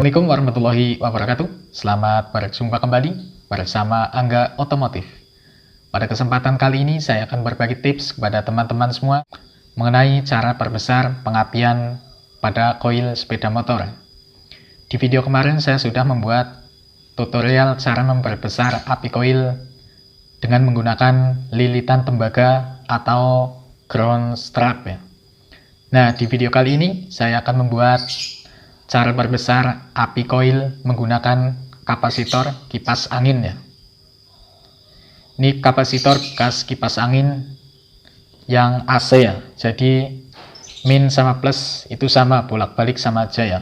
Assalamualaikum warahmatullahi wabarakatuh. Selamat berjumpa kembali bersama Angga Otomotif. Pada kesempatan kali ini saya akan berbagi tips kepada teman-teman semua mengenai cara perbesar pengapian pada koil sepeda motor. Di video kemarin saya sudah membuat tutorial cara memperbesar api koil dengan menggunakan lilitan tembaga atau ground strap ya. Nah, di video kali ini saya akan membuat cara perbesar api koil menggunakan kapasitor kipas angin ya. Ini kapasitor bekas kipas angin yang AC ya. Jadi min sama plus itu sama, bolak-balik sama aja ya.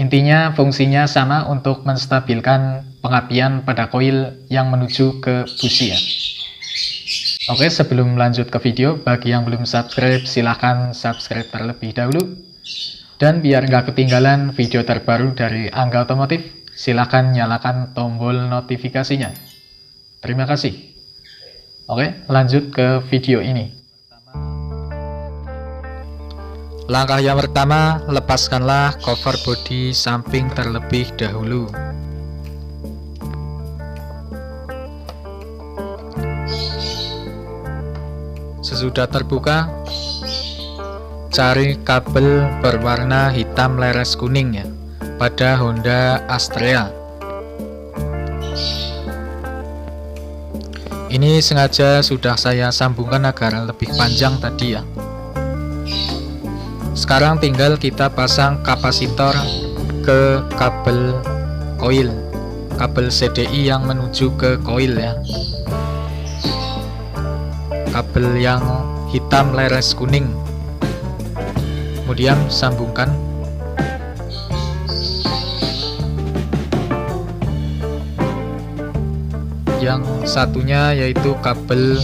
Intinya fungsinya sama untuk menstabilkan pengapian pada koil yang menuju ke busi ya. Oke, sebelum lanjut ke video, bagi yang belum subscribe silahkan subscribe terlebih dahulu. Dan biar nggak ketinggalan video terbaru dari Angga Otomotif, silahkan nyalakan tombol notifikasinya. Terima kasih. Oke, lanjut ke video ini. Langkah yang pertama, lepaskanlah cover bodi samping terlebih dahulu. Sesudah terbuka, cari kabel berwarna hitam leres kuning ya, pada Honda Astrea. Ini sengaja sudah saya sambungkan agar lebih panjang tadi ya. Sekarang tinggal kita pasang kapasitor ke kabel koil, kabel CDI yang menuju ke koil ya. Kabel yang hitam leres kuning. Kemudian sambungkan. Yang satunya yaitu kabel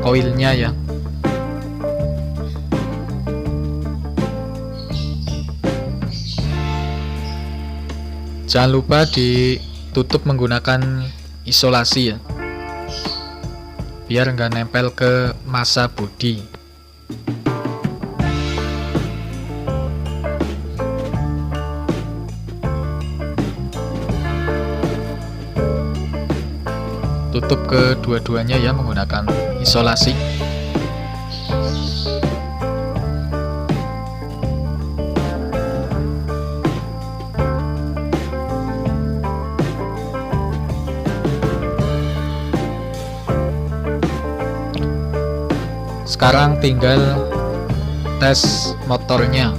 koilnya ya. Jangan lupa ditutup menggunakan isolasi ya, biar nggak nempel ke massa bodi. Tutup kedua-duanya ya menggunakan isolasi. Sekarang tinggal tes motornya.